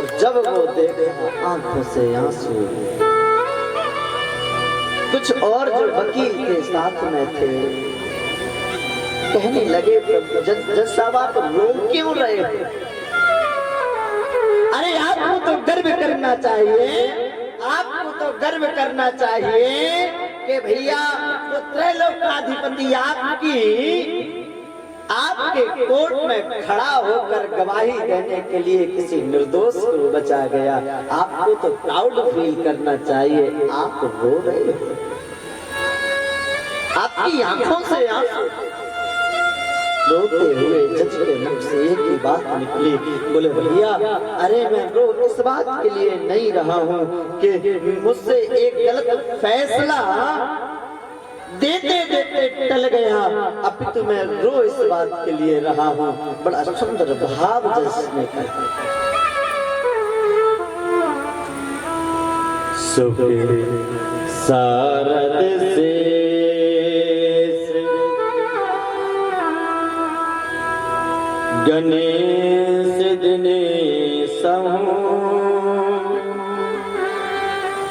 और जब वो देखा आंखों से आंसू। कुछ और जो वकील के साथ में थे कहने लगे जज साहब आप रो क्यों रहे हो? अरे आपको तो गर्व करना चाहिए, आपको तो गर्व करना चाहिए कि भैया वो त्रैलोकाधिपति आपके कोर्ट में खड़ा होकर गवाही देने के लिए किसी निर्दोष को बचा गया। आपको तो प्राउड फील करना चाहिए। आप रो रहे हो, आपकी आंखों से आंसू। रोते हुए जज के मुख से एक ही बात निकली, बोले भैया अरे मैं रो इस बात के लिए नहीं रहा हूँ कि मुझसे एक गलत फैसला देते देते टल गया, अब तो मैं रो इस बात के लिए रहा हूँ। बड़ा सुंदर भाव जज ने कहा। सारद से गणेश दिनेश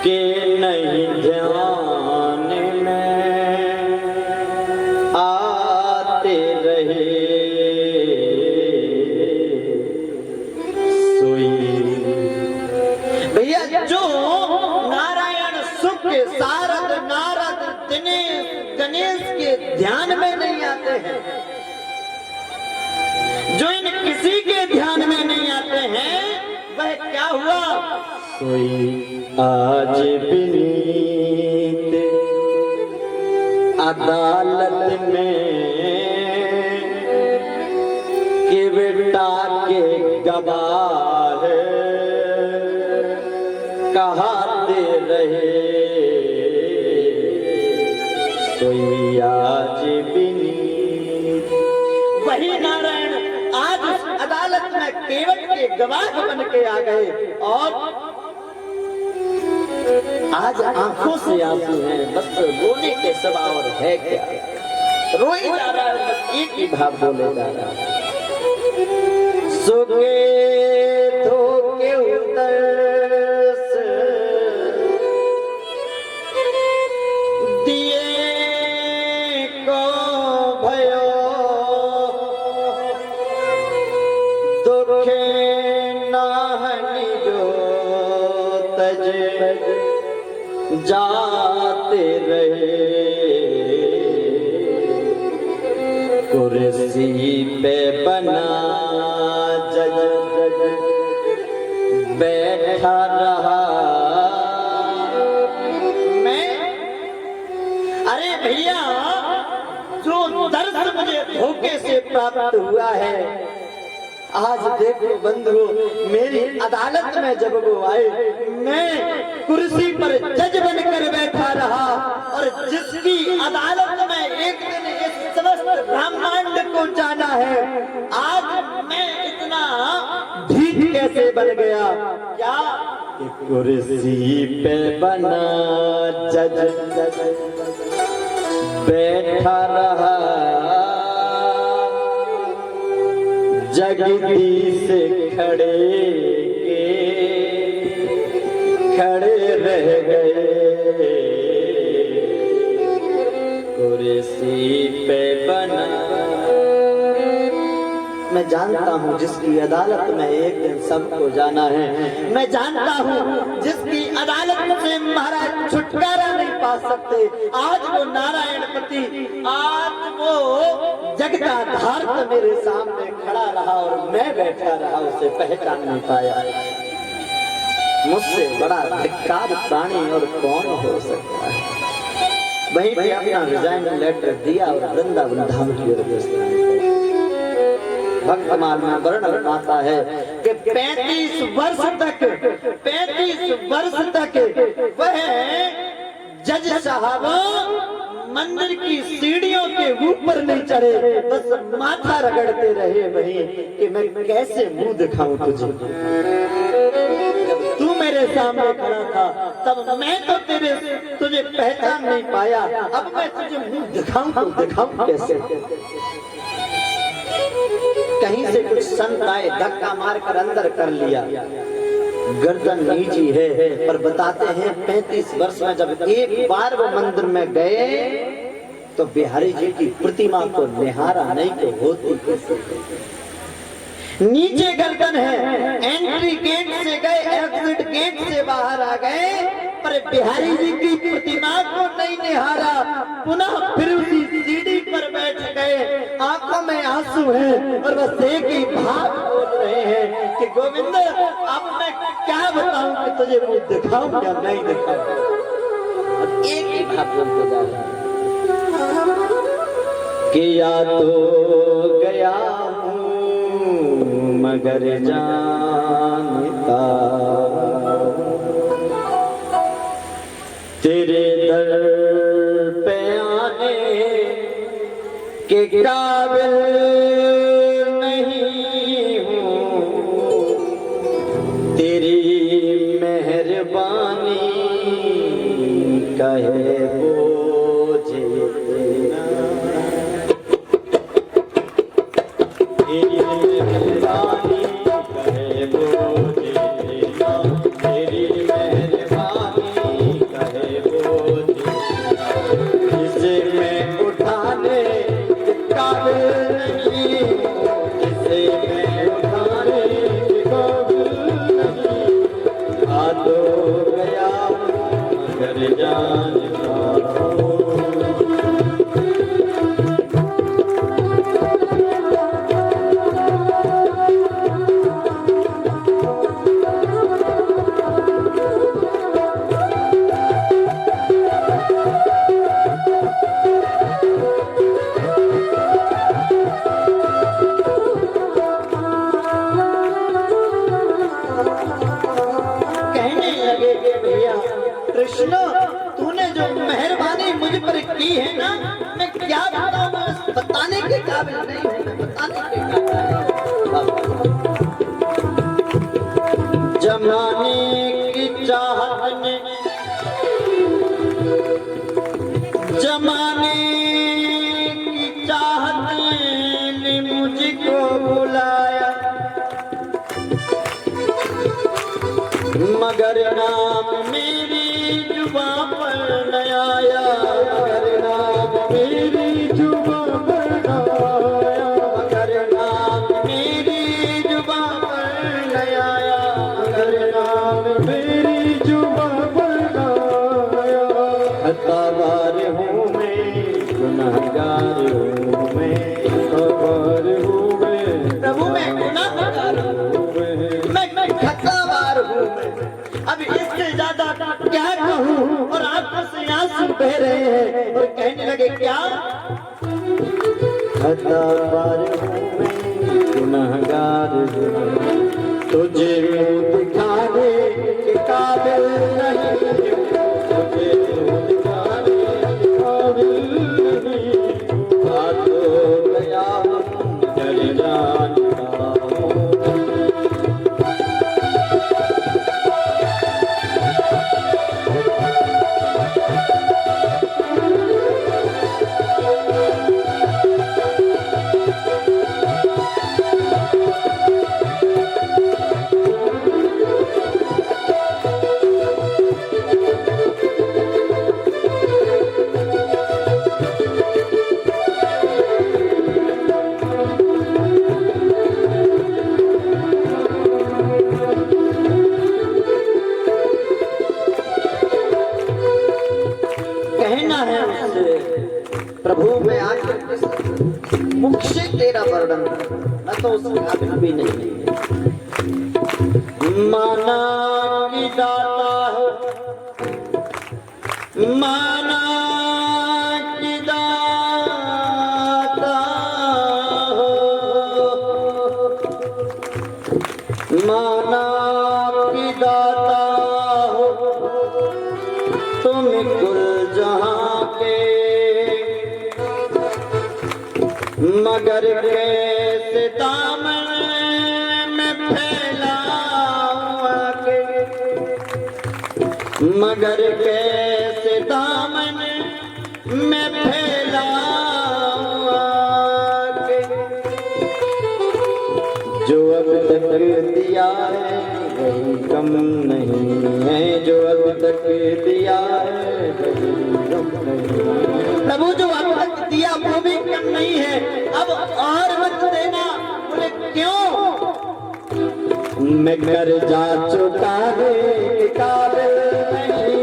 के नहीं ध्यान में आते रहे सोई। भैया जो नारायण सुख सारद नारद दिनेश गणेश के ध्यान में नहीं आते हैं, जो इन किसी के ध्यान में नहीं आते हैं, वह क्या हुआ? सोई आज विनीत अदालत में कि बेटा के गवाह कहते रहे। सोई आज विनीत, वही नारायण अदालत में केवट के गवाह बन के आ गए और आज आंखों से आंसू हैं, बस रोने के सिवा और है क्या? रोई जा रहा है, बस एक ही भाव बोले जा रहा है। सुगे धोके उदर्श दिए को भयो दुखे नाहनी जो तज जाते रहे। कुर्सी पे बना जज बैठा रहा मैं। अरे भैया जो दर्द मुझे धोखे से प्राप्त हुआ है, आज देखो बंधुओं मेरी अदालत में जब वो आए, मैं कुर्सी पर जज बनकर बैठा रहा और जिसकी अदालत में एक दिन इस समस्त ब्रह्मांड को जाना है, आज मैं इतना ढीठ कैसे बन गया? क्या कुर्सी पे बना जज बैठा रहा, जगदीश खड़े रह गए। कुर्सी पे बना, मैं जानता हूँ जिसकी अदालत में एक दिन सबको जाना है, मैं जानता हूँ जिसकी अदालत से महाराज छुटकारा नहीं पा सकते। आज वो नारायणपति, आज वो जगदाधार मेरे सामने खड़ा रहा और मैं बैठा रहा, उसे पहचान नहीं पाया। मुझसे बड़ा धिक्कार प्राणी और कौन हो सकता है? वहीं पे अपना रिजाइन लेटर दिया और वृंदावन धाम की ओर प्रस्थान किया। भक्तमाल में वर्णन आता है कि 35 वर्ष तक वह जज साहब मंदिर की सीढ़ियों के ऊपर नहीं चढ़े, बस माथा रगड़ते रहे वहीं कि मैं कैसे मुंह दिखाऊं तुझे। तू मेरे सामने खड़ा था तब मैं तो तुझे पहचान नहीं पाया, अब मैं तुझे मुंह दिखाऊं कैसे? कहीं से कुछ संत आए, धक्का मारकर अंदर कर लिया। गर्दन नीची है, पर बताते हैं 35 वर्ष में जब एक बार वो मंदिर में गए तो बिहारी जी की प्रतिमा को निहारा नहीं तो होती कैसे। नीचे गर्दन है, एंट्री गेट से गए, एग्जिट गेट से बाहर आ गए, पर बिहारी जी की प्रतिमा को नहीं निहारा। पुनः फिर उसी सीढ़ी पर बैठ गए, आंखों में आंसू हैं और बस एक ही बात बोल रहे हैं कि गोविंद अब मैं क्या बताऊं कि तुझे मुझे दिखाऊं या नहीं दिखाऊं। और एक ही बात बोलते जा रहे हैं कि या तो गया मगर जानता तेरे दर पे आने के काबिल नहीं हूँ, तेरी मेहरबानी कहे बोझे तेरा, तेरी मेहरबानी कहे बोझे तेरा, तेरी मेहरबानी कहे बोझे तेरा, जिसे मैं उठाने के काबिल नहीं हूँ, जिसे मैं उठाने के काबिल नहीं, आ तो गया मगर जानता हूँ। कृष्ण तूने जो मेहरबानी मुझ पर की है ना, मैं क्या बताऊं, बताने के काबिल नहीं हूं, बताने के काबिल। जमाने की चाहत ने, जमाने की चाहत ने मुझको बुलाया, मगर नाम मेरी जुबां पर न आया, मगर नाम मेरी जुबां पर न आया, मगर नाम मेरी जुबां पर न आया, मगर नाम मेरी जुबां पर न आया। खतावार हूँ मैं, गुनहगार हूँ मैं, खतावार हूँ मैं, प्रभु मैं गुनहगार हूँ मैं खतावार हूँ मैं। अब इससे ज्यादा क्या कहूँ, और आंखों से आंसू बह रहे हैं और कहने लगे क्या, खतावार हूँ मैं, गुनहगार हूँ, तुझे मुँह दिखाने के काबिल नहीं हूँ, तुझे मुँह दिखाने के काबिल नहीं, आ तो गया मगर जानता हूँ। प्रभु मैं आखिर मुख से तेरा वर्णन, मैं तो उसके काबिल भी नहीं। माना की दाता हो, माना की दाता हो, माना की दाता हो, तुम कुल जहां के, मगर कैसे दामन में फैलाऊं आके, मगर कैसे दामन में फैलाऊं आके, जो अब तक दिया है वही गम नहीं है, जो अब तक दिया है गम नहीं। प्रभु जो अब तक दिया वो भी कम नहीं है, अब और मत देना। बोले क्यों? मैं कर्जा चुकाने के काबिल नहीं,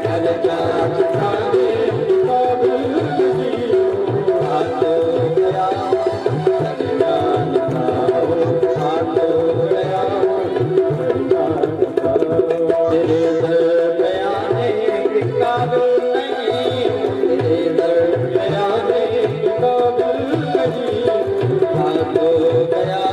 कर्जा चुकाने के काबिल नहीं, हाथ गया हाथ गया तेरे दर पे आने के काबिल नहीं, तेरे दर पे आने के काबिल नहीं, हाथ गया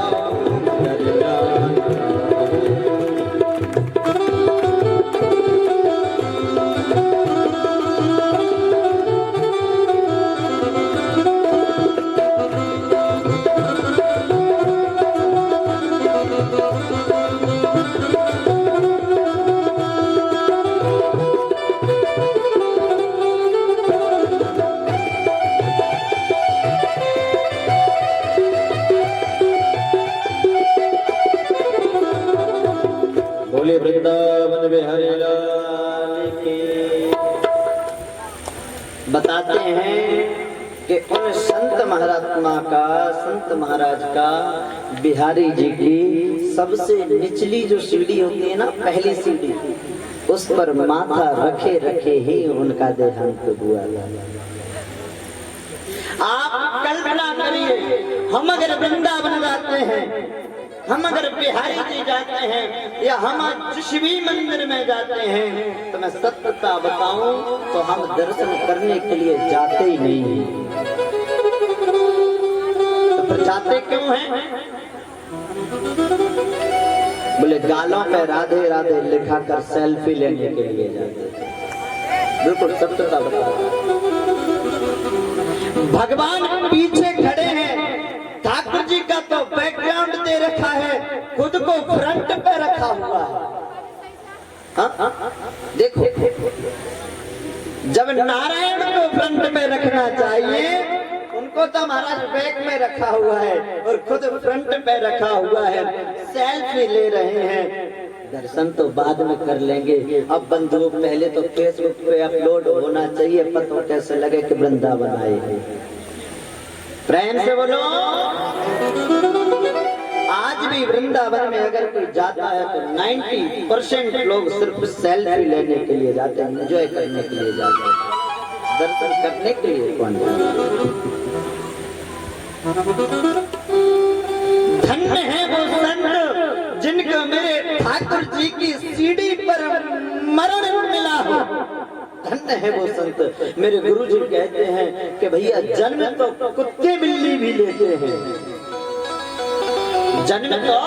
बोले वृंदावन बिहारी लाल की। बताते हैं कि उन संत महात्मा का, संत महाराज का, बिहारी जी की सबसे निचली जो सीढ़ी होती है ना, पहली सीढ़ी, उस पर माथा रखे रखे ही उनका देहांत हुआ। आप कल्पना करिए, हम अगर वृंदावन जाते हैं, हम अगर बिहारी जी जाते हैं, या हम जिस भी मंदिर में जाते हैं, तो मैं सत्यता बताऊं तो हम दर्शन करने के लिए जाते ही नहीं हैं। तो फिर जाते क्यों हैं? बोले गालों पे राधे राधे लिखा कर सेल्फी लेने के लिए जाते हैं। बिल्कुल सत्यता बताओ। भगवान पीछे खड़े हैं, ठाकुर जी का तो बैकग्राउंड दे रखा है, खुद को फ्रंट पे रखा हुआ है। हाँ? देखो, जब नारायण को फ्रंट में रखना चाहिए, उनको तो महाराज बैक में रखा हुआ है और खुद फ्रंट पे रखा हुआ है, सेल्फी ले रहे हैं। दर्शन तो बाद में कर लेंगे, अब बंधु पहले तो फेसबुक पे अपलोड होना चाहिए, पता कैसे लगे कि वृंदावन आए। प्रेम से बोलो। आज भी वृंदावन में अगर कोई जाता है तो 90% लोग सिर्फ सेल्फी लेने के लिए जाते हैं, एंजॉय करने के लिए जाते हैं, दर्शन करने के लिए कौन जाता है? धन्य है वो संत जिनको मेरे ठाकुर जी की सीढ़ी पर मरण मिला हो। धन्य है वो संत। मेरे गुरु जी कहते हैं कि भैया जन्म तो कुत्ते बिल्ली भी लेते हैं, जन्म तो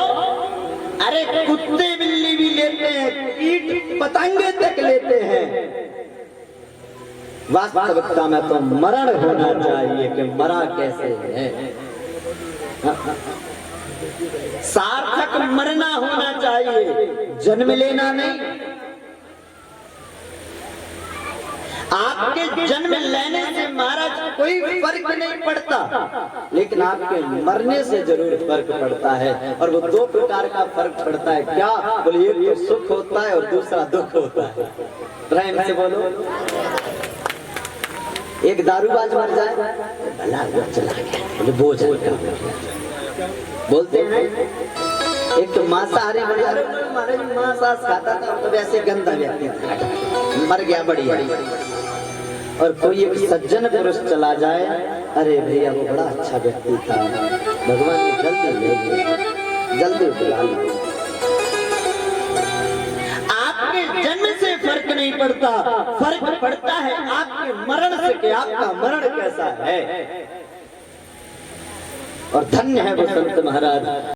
अरे कुत्ते बिल्ली भी लेते हैं, कीट पतंगे तक लेते हैं। वास्तविकता में तो मरण होना चाहिए कि मरा कैसे है। सार्थक मरना होना चाहिए, जन्म लेना नहीं। आपके जन्म लेने से महाराज कोई फर्क नहीं पड़ता, लेकिन आपके मरने से जरूर फर्क पड़ता है। और वो दो प्रकार का फर्क पड़ता है। क्या? बोलिए, एक तो सुख होता है और दूसरा दुख होता है। प्रेम से बोलो। एक दारूबाज मर जाए, भला वो चला गया, बोले बोझ बोलते हैं। एक तो मांसाहारी मर जाए, महाराज मांस खाता था तो वैसे गंदा व्यक्ति मर गया, बढ़िया। और कोई एक सज्जन पुरुष चला जाए, अरे भैया वो बड़ा अच्छा व्यक्ति था, भगवान ने जल्दी ले लिया, जल्दी बुला लिया। आपके जन्म से फर्क नहीं पड़ता, फर्क पड़ता है आपके मरण से कि आपका मरण कैसा है। और धन्य है वो संत महाराज।